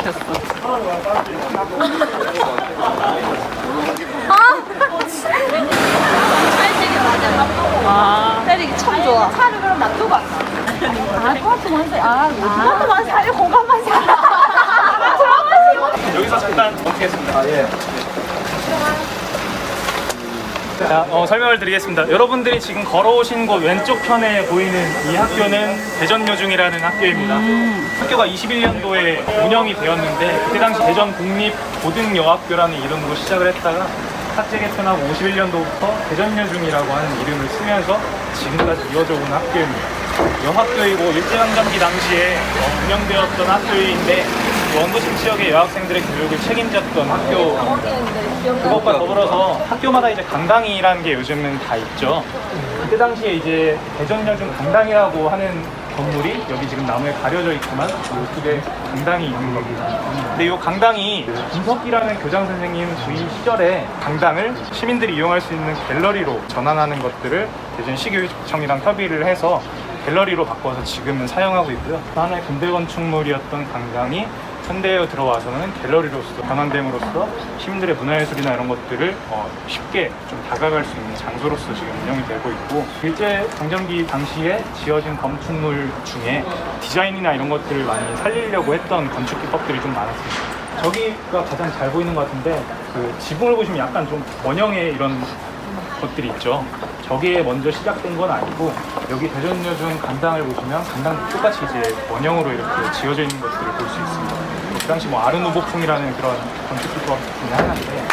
시켰어. 때리기 참 좋아. 차를 그럼 놔두고 왔어. 토마토만 사. 토마토만 사요? 공간만 사. 여기서 잠깐 멈추겠습니다. 예. 자, 설명을 드리겠습니다. 여러분들이 지금 걸어오신 곳 왼쪽 편에 보이는 이 학교는 대전여중이라는 학교입니다. 학교가 21년도에 운영이 되었는데 그때 당시 대전국립고등여학교라는 이름으로 시작을 했다가 학제 개편하고 51년도부터 대전여중이라고 하는 이름을 쓰면서 지금까지 이어져 온 학교입니다. 여학교이고 일제강점기 당시에 운영되었던 학교인데 원도심 지역의 여학생들의 교육을 책임졌던 학교입니다. 그것과 더불어서 학교마다 이제 강당이라는 게 요즘은 다 있죠. 그때 당시에 이제 대전여중 강당이라고 하는 건물이 여기 지금 나무에 가려져 있지만 이쪽에 강당이 있는 겁니다. 근데 이 강당이 김석기라는 교장 선생님 주의 시절에 강당을 시민들이 이용할 수 있는 갤러리로 전환하는 것들을 대전시교육청이랑 협의를 해서 갤러리로 바꿔서 지금은 사용하고 있고요. 하나의 근대 건축물이었던 강당이 현대에 들어와서는 갤러리로서 변환됨으로써 시민들의 문화예술이나 이런 것들을 쉽게 좀 다가갈 수 있는 장소로서 지금 운영이 되고 있고, 일제 강점기 당시에 지어진 건축물 중에 디자인이나 이런 것들을 많이 살리려고 했던 건축 기법들이 좀 많았습니다. 저기가 가장 잘 보이는 것 같은데 그 지붕을 보시면 약간 좀 원형의 이런 것들이 있죠. 저게 먼저 시작된 건 아니고 여기 대전여중 강당을 보시면 강당도 똑같이 이제 원형으로 이렇게 지어져 있는 것들을 볼 수 있습니다. 그 당시 뭐 아르누보풍이라는 그런 건축 기법 중에 하나인데,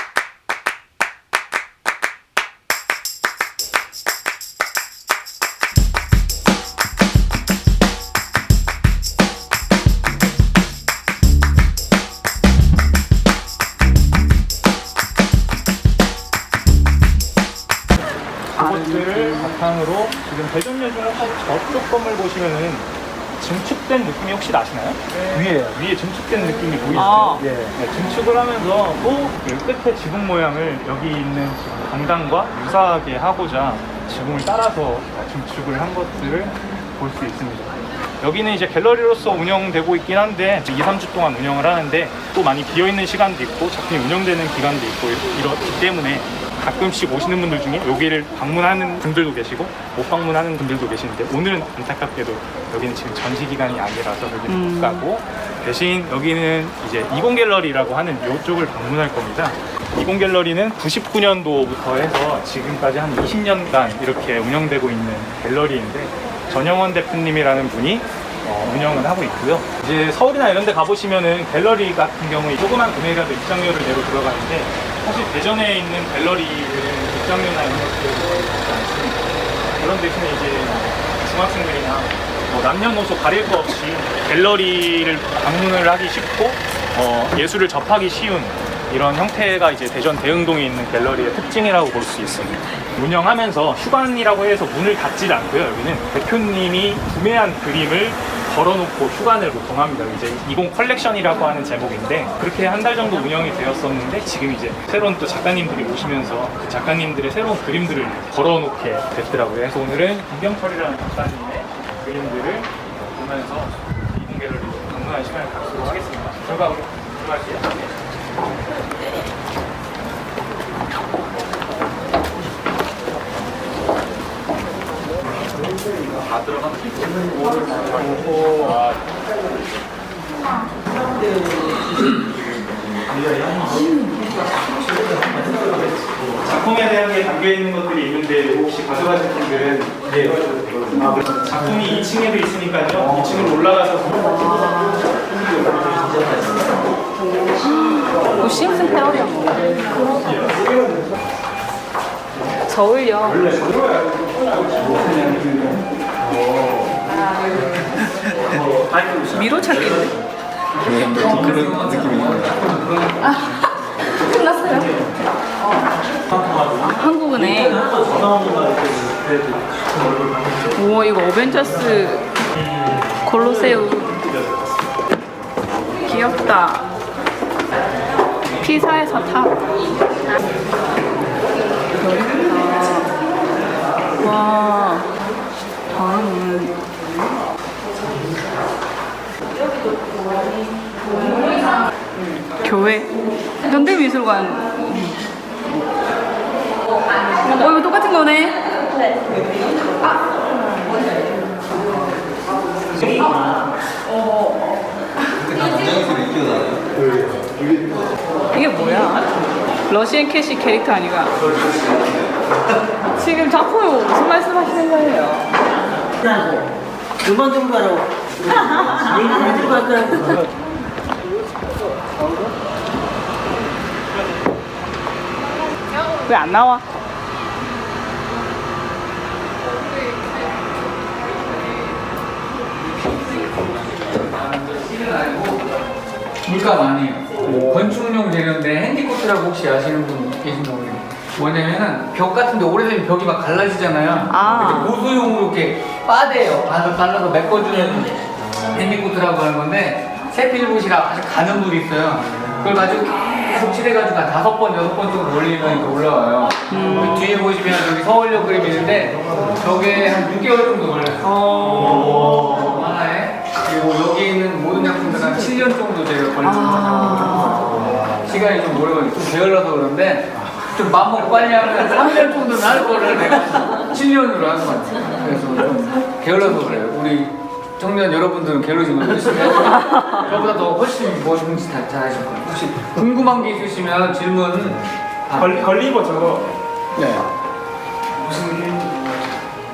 그것들을 바탕으로 지금 대전여중 저쪽 건물 보시면은 증축된 느낌이 혹시 나시나요? 네. 위에 증축된 느낌이 보이시죠? 예. 네, 증축을 하면서 또 그 끝에 지붕 모양을 여기 있는 지금 강당과 유사하게 하고자 지붕을 따라서 증축을 한 것들을 볼 수 있습니다. 여기는 이제 갤러리로서 운영되고 있긴 한데 2, 3주 동안 운영을 하는데 또 많이 비어있는 시간도 있고 작품이 운영되는 기간도 있고 이렇기 때문에 가끔씩 오시는 분들 중에 여기를 방문하는 분들도 계시고 못 방문하는 분들도 계시는데, 오늘은 안타깝게도 여기는 지금 전시 기간이 아니라서 여기는 못 가고 대신 여기는 이제 20갤러리라고 하는 이쪽을 방문할 겁니다. 20갤러리는 99년도부터 해서 지금까지 한 20년간 이렇게 운영되고 있는 갤러리인데 전영원 대표님이라는 분이 운영을 하고 있고요. 이제 서울이나 이런 데 가보시면은 갤러리 같은 경우에 조그만 금액이라도 입장료를 내고 들어가는데 사실 대전에 있는 갤러리들은 입장료나 이런 것들을 받지 않습니다. 그런 대신에 이제 중학생들이나 뭐 남녀노소 가릴 거 없이 갤러리를 방문을 하기 쉽고 예술을 접하기 쉬운 이런 형태가 이제 대전 대흥동에 있는 갤러리의 특징이라고 볼 수 있습니다. 운영하면서 휴관이라고 해서 문을 닫지 않고요. 여기는 대표님이 구매한 그림을 걸어놓고 휴관을 보통 합니다. 이제 20 컬렉션이라고 하는 제목인데 그렇게 한 달 정도 운영이 되었었는데 지금 이제 새로운 또 작가님들이 오시면서 그 작가님들의 새로운 그림들을 걸어놓게 됐더라고요. 그래서 오늘은 김병철이라는 작가님의 그림들을 보면서 이동 갤러리로 방문하는 시간을 갖도록 하겠습니다. 결과로 들어갈게요. 다 들어가면 작품에 대한 게 담겨있는 것들이 있는데 혹시 가져가실 분들은 작품이 2층에도 있으니까요. 2층으로 올라가서 무심슨 페어리하고 저울요. 미로 찾기인데? 그런 느낌이에요. 끝났어요? 한국은에. 오, 이거 어벤져스 콜로세우 귀엽다. 피사의 사탑. 와, 다음은 교회 현대미술관. 이거 똑같은 거네. 남자소리 끼어나요? 이게 뭐야? 러시안 캐시 캐릭터 아니가? 지금 작품에 무슨 말씀 하시는 거예요? 음악 좀 가라고. 얘기를 해주고 할 거라고. 왜 안 나와? 물감 아니에요. 건축용 재료인데 핸디코트라고 혹시 아시는 분 계신가 모르겠어요. 뭐냐면은 벽 같은데 오래되면 벽이 막 갈라지잖아요. 아. 그래서 고수용으로 이렇게 빠대요. 발라서 메꿔주는 핸디코트라고 하는 건데 세필붓이라 아주 가는 물이 있어요. 그걸 가지고 계속 칠해가지고 한 5번, 6번 정도 올리면 이렇게 올라와요. 그 뒤에 보시면 여기 서울역 그림이 있는데 저게 한 6개월 정도 걸렸어요. 하나에. 그리고 여기 있는 모든 작품들은 한 7년 정도 제가 걸렸어요. 시간이 좀 오래 걸려요. 좀 게을러서 그런데 좀 맘먹고 빨리 하면 3년 정도는 할 거를 내가 7년으로 한 것 같아요. 그래서 좀 게을러서 그래요. 우리 청년 여러분들은 게으르지 말고 열심히 하고 저보다 더 훨씬 뭐든지 다 잘하실 거예요. 혹시 궁금한 게 있으시면 질문. 걸리버 저거. 네. 무슨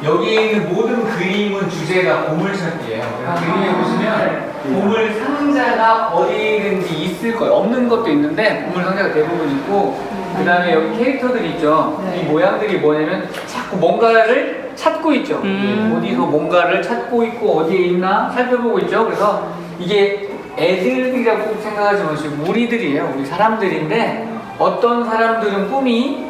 여기 있는 모든 그림은 주제가 보물찾기예요. 그림에 보시면 보물 상자가 어디든지 있을 거예요. 없는 것도 있는데 보물 상자가 대부분 있고 그 다음에 여기 캐릭터들이 있죠. 이 모양들이 뭐냐면 자꾸 뭔가를 찾고 있죠. 어디서 뭔가를 찾고 있고 어디에 있나 살펴보고 있죠. 그래서 이게 애들이라고 꼭 생각하지 마시고 우리들이에요. 우리 사람들인데 어떤 사람들은 꿈이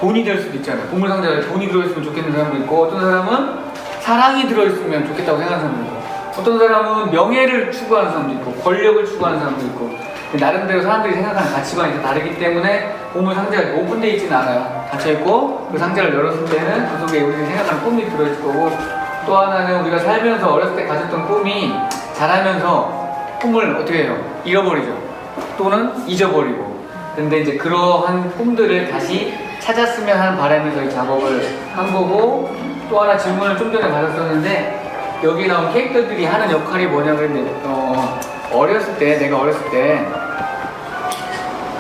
돈이 될 수도 있잖아요. 보물 상자에 돈이 들어있으면 좋겠는 사람도 있고 어떤 사람은 사랑이 들어있으면 좋겠다고 생각하는 사람도 있고 어떤 사람은 명예를 추구하는 사람도 있고 권력을 추구하는 사람도 있고 나름대로 사람들이 생각하는 가치관이 다 다르기 때문에 보물 상자가 오픈되어 있지는 않아요. 닫혀있고 그 상자를 열었을 때는 그 속에 우리가 생각하는 꿈이 들어있을 거고 또 하나는 우리가 살면서 어렸을 때 가졌던 꿈이 자라면서 꿈을 어떻게 해요? 잃어버리죠. 또는 잊어버리고 근데 이제 그러한 꿈들을 다시 찾았으면 하는 바람에서 이 작업을 한 거고 또 하나 질문을 좀 전에 받았었는데 여기 나온 캐릭터들이 하는 역할이 뭐냐 그랬는데 어렸을 때 내가 어렸을 때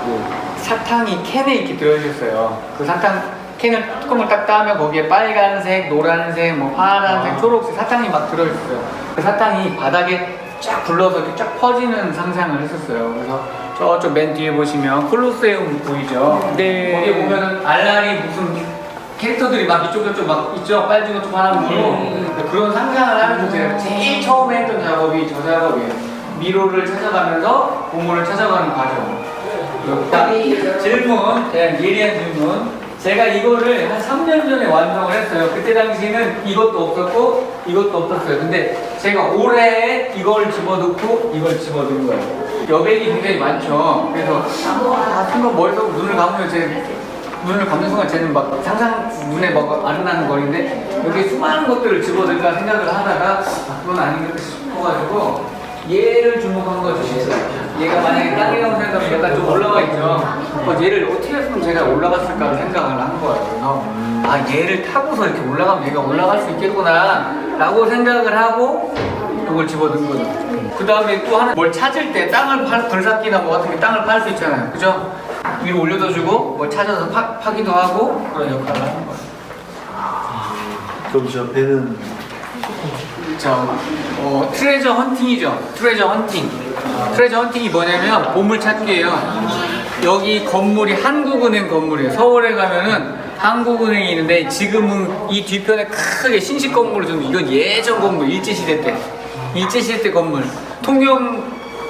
그 사탕이 캔에 이렇게 들어있었어요. 그 사탕 캔을 뚜껑을 딱 따면 거기에 빨간색, 노란색, 뭐 파란색, 초록색 사탕이 막 들어있었어요. 그 사탕이 바닥에 쫙 굴러서 이렇게 쫙 퍼지는 상상을 했었어요. 그래서 저쪽 맨 뒤에 보시면 콜로세움 보이죠? 네. 거기에 보면은 알라리 무슨 캐릭터들이 막 이쪽 저쪽 막 있죠? 빨간 것 좀 하는 거 그런 상상을 하면서 제가 제일 처음에 했던 작업이 저 작업이에요. 미로를 찾아가면서 보물을 찾아가는 과정. 딱 질문, 예리한 질문. 제가 이거를 한 3년 전에 완성을 했어요. 그때 당시에는 이것도 없었고 이것도 없었어요. 근데 제가 올해 이걸 집어넣고 이걸 집어넣은 거예요. 여백이 굉장히 많죠. 그래서 순간 머릿속 눈을 감으면 제 눈을 감는 순간 쟤는 막 상상 눈에 막 아른하는 거리인데 여기 수많은 것들을 집어넣을까 생각을 하다가 그건 아닌가 싶어가지고 얘를 주목한 거죠. 얘가 만약에 땅에 가면 생각하면 약간 좀 올라가 있죠. 얘를 어떻게 했으면 제가 올라갔을까 생각을 한 거예요. 그래서 아 얘를 타고서 이렇게 올라가면 얘가 올라갈 수 있겠구나 라고 생각을 하고 그걸 집어넣은 거죠. 그 다음에 또 하나 뭘 찾을 때 땅을 벌삭기나 뭐 같은 게 땅을 팔 수 있잖아요. 그죠? 위로 올려다 주고 뭘 찾아서 파기도 하고 그런 역할을 하는 거예요. 그럼 저 배는 트레저 헌팅이죠. 트레저 헌팅. 트레저 헌팅이 뭐냐면 보물 찾기예요. 여기 건물이 한국은행 건물이에요. 서울에 가면은 한국은행이 있는데 지금은 이 뒤편에 크게 신식 건물을 좀 이건 예전 건물 일제시대 때 건물.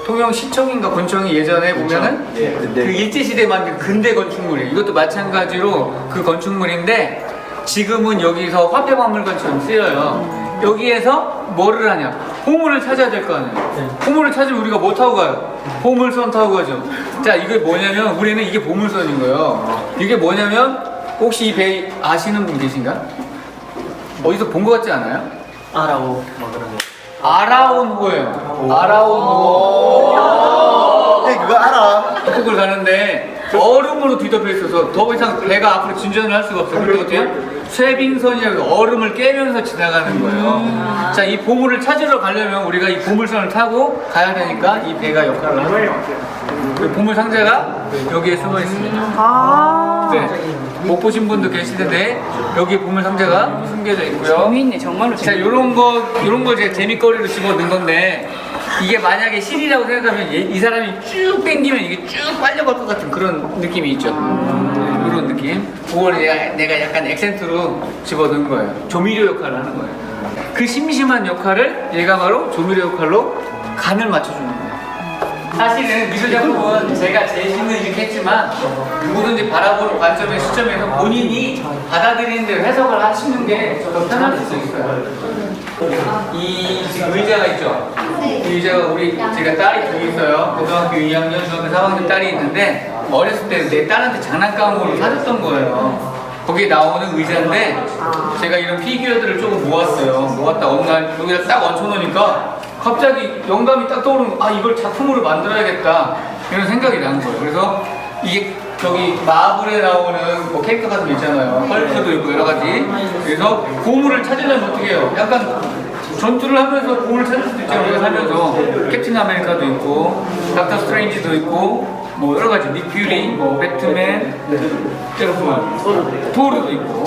통영시청인가 군청이 예전에 보면은 그 일제시대 만든 근대 건축물이에요. 이것도 마찬가지로 그 건축물인데 지금은 여기서 화폐박물관처럼 쓰여요. 여기에서 뭐를 하냐? 보물을 찾아야 될 거 아니에요. 보물을 찾으면 우리가 뭐 타고 가요? 보물선 타고 가죠. 자, 이게 뭐냐면 우리는 이게 보물선인 거예요. 이게 뭐냐면 혹시 이 배 아시는 분 계신가? 어디서 본 거 같지 않아요? 아라오 뭐 그런 거. 아라온호예요. 아라온호. 그거 알아. 가는데 얼음으로 뒤덮여 있어서 더 이상 배가 앞으로 진전을 할 수가 없어요. 그때 어떻게 해요? 쇠빙선이라고 얼음을 깨면서 지나가는 거예요. 자, 이 보물을 찾으러 가려면 우리가 이 보물선을 타고 가야 되니까 이 배가 역할을 하는 거예요. 그 보물 상자가 여기에 숨어 있습니다. 네. 못 보신 분도 계실 텐데 여기 보물 상자가 숨겨져 있고요. 재미있네, 정말로 자, 요런 거 제가 재밌거리로 집어넣은 건데 이게 만약에 실이라고 생각하면 이 사람이 쭉 당기면 이게 쭉 빨려갈 것 같은 그런 느낌이 있죠. 이런 느낌. 그걸 내가 약간 액센트로 집어넣은 거예요. 조미료 역할을 하는 거예요. 그 심심한 역할을 얘가 바로 조미료 역할로 간을 맞춰주는 거예요. 사실은 미술 작품은 제가 제 힘을 이렇게 했지만 누구든지 바라보는 관점의 시점에서 본인이 받아들이는 대로 해석을 하시는 게 더 편할 수 있어요. 이 지금 의자가 있죠? 이 의자가 제가 딸이 둘이 있어요. 고등학교 2학년, 중학교 3학년 딸이 있는데 어렸을 때 내 딸한테 장난감으로 사줬던 거예요. 거기에 나오는 의자인데 제가 이런 피규어들을 조금 모았다 어느 날 여기다 딱 얹혀놓으니까 갑자기 영감이 딱 떠오르는 거, 이걸 작품으로 만들어야겠다 이런 생각이 난 거예요. 그래서 이게 저기 마블에 나오는 뭐 캐릭터 같은 거 있잖아요. 헐크도 있고 여러 가지. 그래서 보물을 찾으려면 어떻게 해요? 약간 전투를 하면서 보물을 찾을 수도 있잖아요. 우리가 살면서 캡틴 아메리카도 있고 닥터 스트레인지도 있고 뭐 여러 가지 닉 퓨리, 뭐 배트맨, 토르도 있고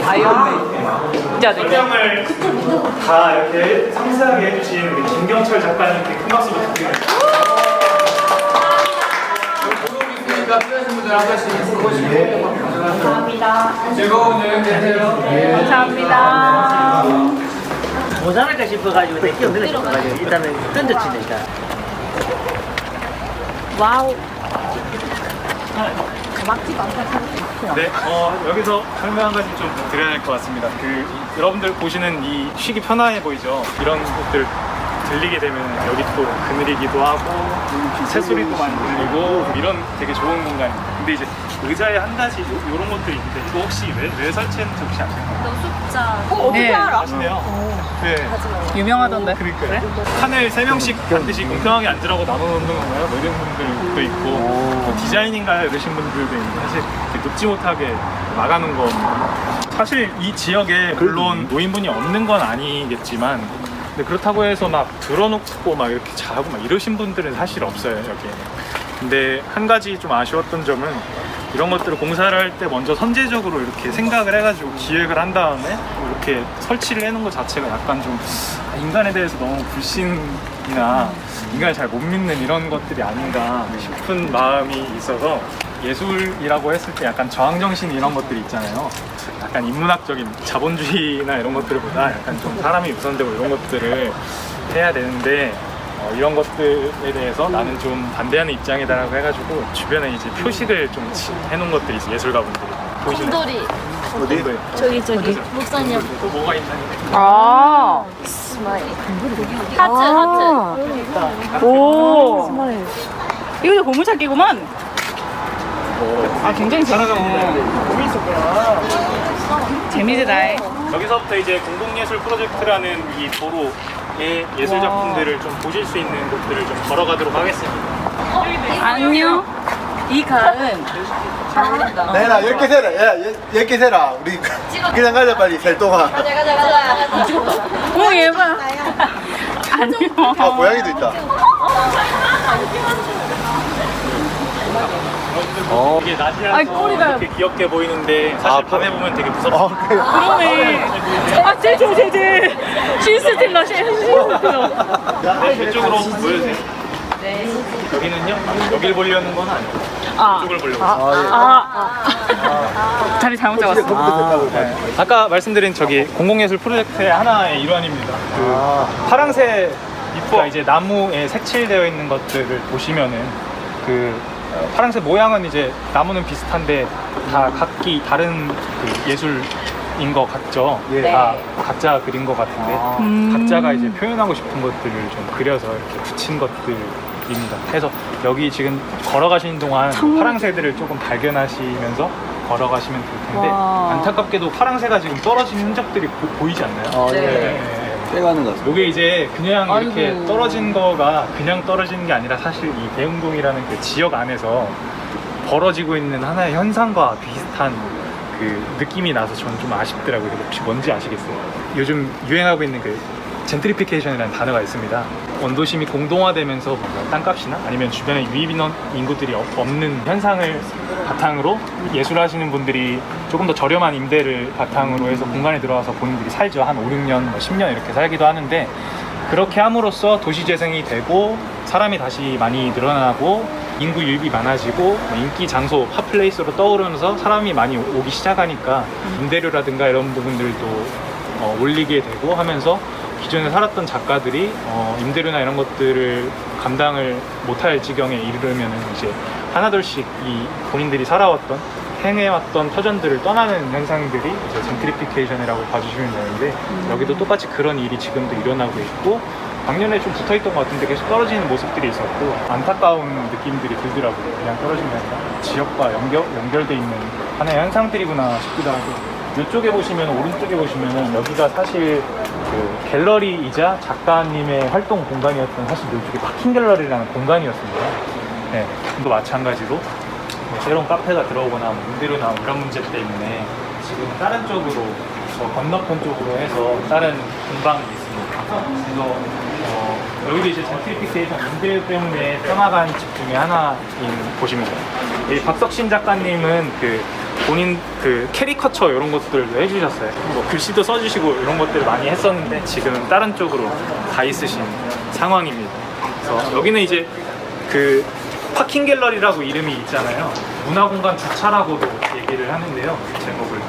아이언맨. 설명을 다 이렇게 상세하게 해주신 우리 김경철 작가님께 큰 박수 부탁드립니다. 보러 필요하신 분들 한 번씩 보시고 감사합니다. 즐거운 여행 되세요. 감사합니다. 모자랄까 싶어가지고 끼어들까 싶어가지고 일단은 던졌지 일단. 와우. 네, 여기서 설명 한 가지 좀 드려야 될 것 같습니다. 여러분들 보시는 이 쉬기 편안해 보이죠? 이런 곳들 들리게 되면 여기 또 그늘이기도 하고 새소리도 많이 들리고 이런 되게 좋은 공간입니다. 근데 이제 의자에 한 가지 이런 것들이 있는데 이거 혹시 왜 설치했는지 혹시 아시나요? 어떻게 알아? 아시네요? 네. 유명하던데. 그러니까요. 칸을 3명씩 반드시 공평하게 앉으라고 나눠놓는 건가요? 뭐 이런 분들도 있고 뭐 디자인인가요? 이러신 분들도 있는데 사실 이렇게 눕지 못하게 막아놓은 거. 사실 이 지역에 물론 노인분이 없는 건 아니겠지만 근데 그렇다고 해서 막 들어놓고 막 이렇게 자고 막 이러신 분들은 사실 없어요, 여기에. 근데 한 가지 좀 아쉬웠던 점은 이런 것들을 공사를 할 때 먼저 선제적으로 이렇게 생각을 해가지고 기획을 한 다음에 이렇게 설치를 해놓은 것 자체가 약간 좀 인간에 대해서 너무 불신이나 인간을 잘 못 믿는 이런 것들이 아닌가 싶은 마음이 있어서 예술이라고 했을 때 약간 저항정신 이런 것들이 있잖아요. 약간 인문학적인 자본주의나 이런 것들보다 약간 좀 사람이 우선되고 이런 것들을 해야 되는데 이런 것들에 대해서 나는 좀 반대하는 입장이다라고 해가지고 주변에 이제 표식을 좀 해놓은 것들이 있어요. 예술가분들이 보이시나요? 곰돌이 어디? 저기 목사님 또 뭐가 있나요? 아. 하트 오. 이거 고무찾기구만. 굉장히 꿈이 있었구나. 재미지다. 여기서부터 이제 공공예술 프로젝트라는 이 도로의 예술 작품들을 좀 보실 수 있는 곳들을 좀 걸어가도록 하겠습니다. 안녕. 이 가은 내라 10개 세라. 야 10개 세라. 우리 그냥 가자 빨리 셀동아. 오 얘봐. 안녕. 아 고양이도 있다. 이게 낮이라서 아이, 꼬리가. 이렇게 귀엽게 보이는데 사실 밤에 보면 되게 무섭죠. 그래. 그러네. 아, 제. 신스틸러. 네, 이쪽으로 보여주세요. 네. 여기는요? 여길 보려는 건 아니에요. 이쪽을 보려고. 자리 잘못 잡았어. 아까 말씀드린 저기 공공예술 프로젝트의 하나의 일환입니다. 파랑새가 이제 나무에 색칠되어 있는 것들을 보시면은 파랑새 모양은 이제 나무는 비슷한데 다 각기 다른 예술인 것 같죠. 예. 다 각자 그린 것 같은데 각자가 이제 표현하고 싶은 것들을 좀 그려서 이렇게 붙인 것들입니다. 그래서 여기 지금 걸어가시는 동안 파랑새들을 조금 발견하시면서 걸어가시면 될 텐데 안타깝게도 파랑새가 지금 떨어진 흔적들이 보이지 않나요? 네. 네. 빼가는 것 같아요. 이게 이제 그냥 이렇게 아이고. 떨어진 거가 그냥 떨어지는 게 아니라 사실 이 대흥동이라는 그 지역 안에서 벌어지고 있는 하나의 현상과 비슷한 그 느낌이 나서 저는 좀 아쉽더라고요. 혹시 뭔지 아시겠어요? 요즘 유행하고 있는 그 젠트리피케이션이라는 단어가 있습니다. 원도심이 공동화되면서 뭔가 땅값이나 아니면 주변에 유입 인원 인구들이 없는 현상을 바탕으로 예술하시는 분들이 조금 더 저렴한 임대를 바탕으로 해서 공간에 들어와서 본인들이 살죠. 한 5, 6년, 10년 이렇게 살기도 하는데, 그렇게 함으로써 도시 재생이 되고 사람이 다시 많이 늘어나고 인구 유입이 많아지고 인기 장소 핫플레이스로 떠오르면서 사람이 많이 오기 시작하니까 임대료라든가 이런 부분들도 올리게 되고 하면서 기존에 살았던 작가들이 임대료나 이런 것들을 감당을 못할 지경에 이르면은 이제 하나둘씩 이 본인들이 살아왔던 행해왔던 터전들을 떠나는 현상들이 이제 젠트리피케이션이라고 봐주시면 되는데, 여기도 똑같이 그런 일이 지금도 일어나고 있고, 작년에 좀 붙어있던 것 같은데 계속 떨어지는 모습들이 있었고 안타까운 느낌들이 들더라고요. 그냥 떨어진 게 아니라 지역과 연결돼 있는 하나의 현상들이구나 싶기도 하고, 이쪽에 보시면, 오른쪽에 보시면은 여기가 사실 그 갤러리이자 작가님의 활동 공간이었던, 사실 이쪽에 파킹 갤러리라는 공간이었습니다. 네, 또 마찬가지로 새로운 카페가 들어오거나 임대료나 이런 문제 때문에 지금 다른 쪽으로, 저 건너편 쪽으로 해서 다른 공방이 있습니다. 그래서 여기도 이제 젠트리피케이션 임대료 때문에 떠나간 집 중에 하나인 곳입니다. 이 박석신 작가님은 그 본인 그 캐리커처 이런 것들도 해주셨어요. 뭐 글씨도 써주시고 이런 것들을 많이 했었는데 지금은 다른 쪽으로 가 있으신 상황입니다. 그래서 여기는 이제 그 파킹 갤러리라고 이름이 있잖아요. 문화공간 주차라고도 얘기를 하는데요. 제목을.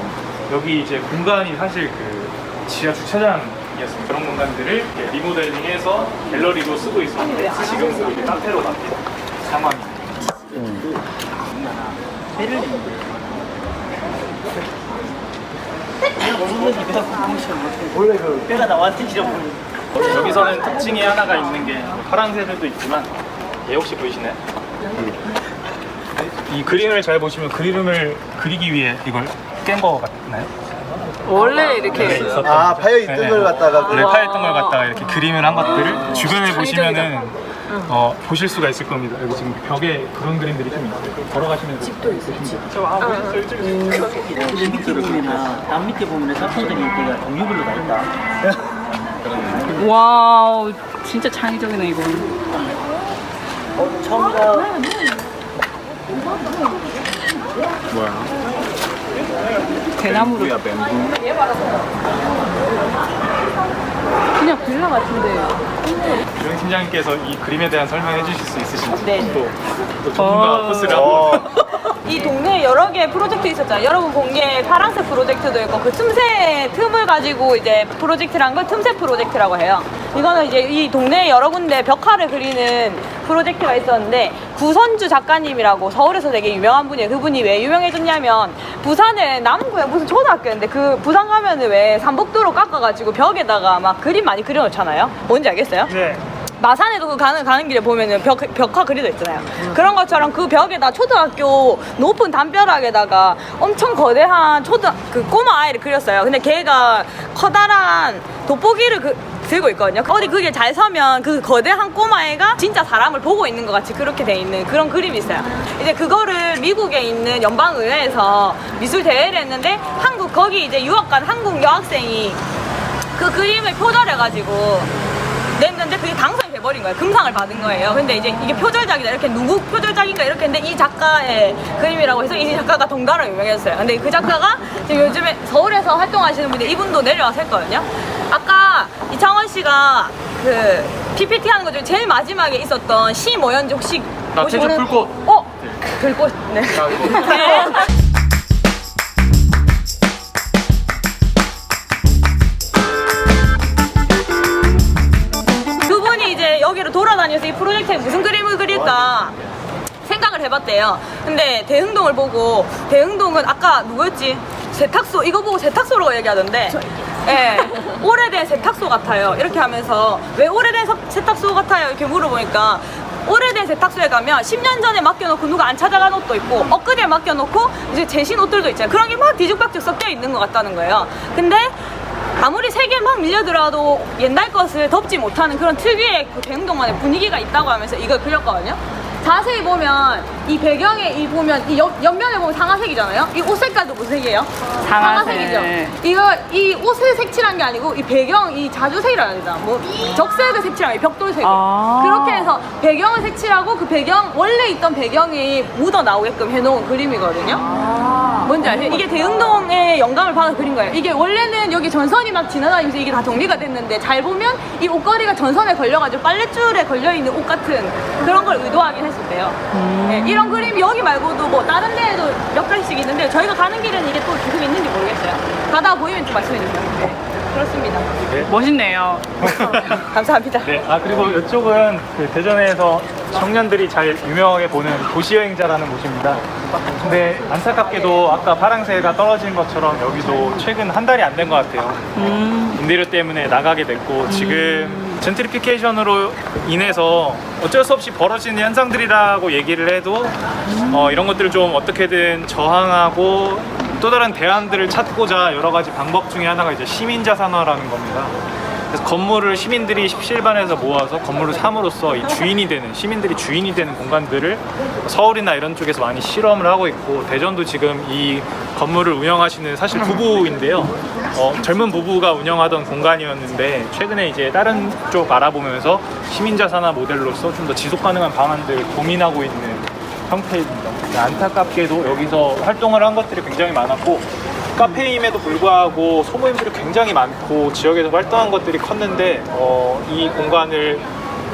여기 이제 공간이 사실 그 지하 주차장이었습니다. 그런 공간들을 이렇게 리모델링해서 갤러리로 쓰고 있었는데 지금은 이제 카페로 바뀐 상황입니다. 원래 그 때가 나왔는지 모르겠어요. 여기서는 특징이 하나가 있는 게 파란색도 있지만, 얘 혹시 보이시나요? 이 그림을 잘 보시면 그림을 그리기 위해 이걸 깬 거 같나요? 원래 이렇게 아, 파여있던 걸 갖다가 네, 파였던 걸 갖다가 이렇게 그림을 한 것들을 주변에 보시면은 보실 수가 있을 겁니다. 여기 지금 벽에 그런 그림들이 좀 있어요. 걸어가시면서 집도 있어요. 근데 밑에 보면은 남 밑에 보면은 사포들이 때가 종류별로 다 있다. 와우, 진짜 창의적이네 이거. 처음과 뭐야? 대나무로. 그냥 빌라 같은데. 유영 팀장님께서 이 그림에 대한 설명해 주실 수 있으신지. 네. 또 전문가 코스를 한번. 이 동네에 여러 개의 프로젝트 있었잖아요. 여러분 공개 파란색 프로젝트도 있고, 그 틈을 가지고 이제 프로젝트란 걸 틈새 프로젝트라고 해요. 이거는 이제 이 동네에 여러 군데 벽화를 그리는 프로젝트가 있었는데, 구선주 작가님이라고 서울에서 되게 유명한 분이에요. 그분이 왜 유명해졌냐면, 부산에 남구에 무슨 초등학교인데 그 부산 가면은 왜 삼복도로 깎아가지고 벽에다가 막 그림 많이 그려놓잖아요. 뭔지 알겠어요? 네. 마산에도 그 가는 길에 보면은 벽화 그려져 있잖아요. 그런 것처럼 그 벽에다 초등학교 높은 담벼락에다가 엄청 거대한 그 꼬마 아이를 그렸어요. 근데 걔가 커다란 돋보기를 들고 있거든요. 어디 그게 잘 서면 그 거대한 꼬마애가 진짜 사람을 보고 있는 것 같이 그렇게 돼 있는 그런 그림이 있어요. 이제 그거를 미국에 있는 연방의회에서 미술 대회를 했는데, 거기 이제 유학 간 한국 여학생이 그 그림을 표절해가지고 냈는데 그게 당선이 돼버린 거예요. 금상을 받은 거예요. 근데 이제 이게 표절작이다, 이렇게 누구 표절작인가 이렇게 했는데, 이 작가의 그림이라고 해서 이 작가가 덩달아 유명해졌어요. 근데 그 작가가 지금 요즘에 서울에서 활동하시는 분인데, 이분도 내려와서 했거든요. 아까 이창원 씨가 그 PPT 하는 것 중에 제일 마지막에 있었던 시 모연지 혹시 나 태조 불꽃. 불꽃. 네. 네. 여기로 돌아다녀서 이 프로젝트에 무슨 그림을 그릴까 생각을 해봤대요. 근데 대흥동을 보고, 대흥동은 아까 누구였지? 세탁소, 이거 보고 세탁소라고 얘기하던데, 예, 오래된 세탁소 같아요. 이렇게 하면서 왜 오래된 세탁소 같아요? 이렇게 물어보니까, 오래된 세탁소에 가면 10년 전에 맡겨놓고 누가 안 찾아간 옷도 있고, 엊그제 맡겨놓고 이제 제신 옷들도 있잖아요. 그런 게 막 뒤죽박죽 섞여 있는 것 같다는 거예요. 근데 아무리 세계 막 밀려들어도 옛날 것을 덮지 못하는 그런 특유의 그 대흥동만의 분위기가 있다고 하면서 이걸 그렸거든요. 자세히 보면 이 배경에 이 보면 이 옆면에 보면 상아색이잖아요. 이 옷 색깔도 무슨 색이에요? 상아색이죠. 이 옷을 색칠한 게 아니고 이 배경 이 자주색이라 해야 되나? 뭐 적색을 색칠한 게 벽돌색을 그렇게 해서 배경을 색칠하고 그 배경 원래 있던 배경이 묻어 나오게끔 해놓은 그림이거든요. 뭔지 아세요? 이게 대흥동의 영감을 받아 그린 거예요. 이게 원래는 여기 전선이 막 지나다니면서 이게 다 정리가 됐는데 잘 보면 이 옷걸이가 전선에 걸려가지고 빨랫줄에 걸려있는 옷 같은 그런 걸 의도하긴 했었대요. 네, 이런 그림이 여기 말고도 뭐 다른 데에도 몇 가지씩 있는데 저희가 가는 길은 이게 또 계속 있는지 모르겠어요. 가다가 보이면 좀 말씀해 주세요. 네, 그렇습니다. 멋있네요. 감사합니다. 네, 그리고 이쪽은 그 대전에서 청년들이 잘 유명하게 보는 도시여행자라는 곳입니다. 근데 안타깝게도 아까 파랑새가 떨어진 것처럼 여기도 최근 한 달이 안 된 것 같아요. 인테리어 때문에 나가게 됐고 지금 젠트리피케이션으로 인해서 어쩔 수 없이 벌어지는 현상들이라고 얘기를 해도 이런 것들을 좀 어떻게든 저항하고 또 다른 대안들을 찾고자 여러 가지 방법 중에 하나가 이제 시민자산화라는 겁니다. 그래서 건물을 시민들이 십실반에서 모아서 건물을 삼으로써 이 주인이 되는 시민들이 주인이 되는 공간들을 서울이나 이런 쪽에서 많이 실험을 하고 있고 대전도 지금 이 건물을 운영하시는 사실 부부인데요. 젊은 부부가 운영하던 공간이었는데 최근에 이제 다른 쪽 알아보면서 시민자산화 모델로서 좀 더 지속 가능한 방안들을 고민하고 있는 형태입니다. 안타깝게도 여기서 활동을 한 것들이 굉장히 많았고 카페임에도 불구하고 소모임들이 굉장히 많고 지역에서 활동한 것들이 컸는데 이 공간을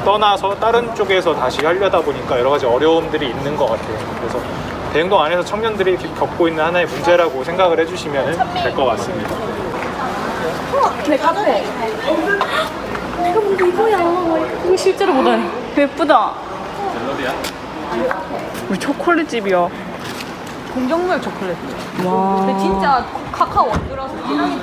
떠나서 다른 쪽에서 다시 하려다 보니까 여러 가지 어려움들이 있는 것 같아요. 그래서 대흥동 안에서 청년들이 겪고 있는 하나의 문제라고 생각을 해주시면 될 것 같습니다. 네, 카페. 이거 실제로 보다니 예쁘다. 우리 초콜릿 집이야. 공정무역 초콜릿. 와. 근데 진짜 카카오 안 들어서 진하게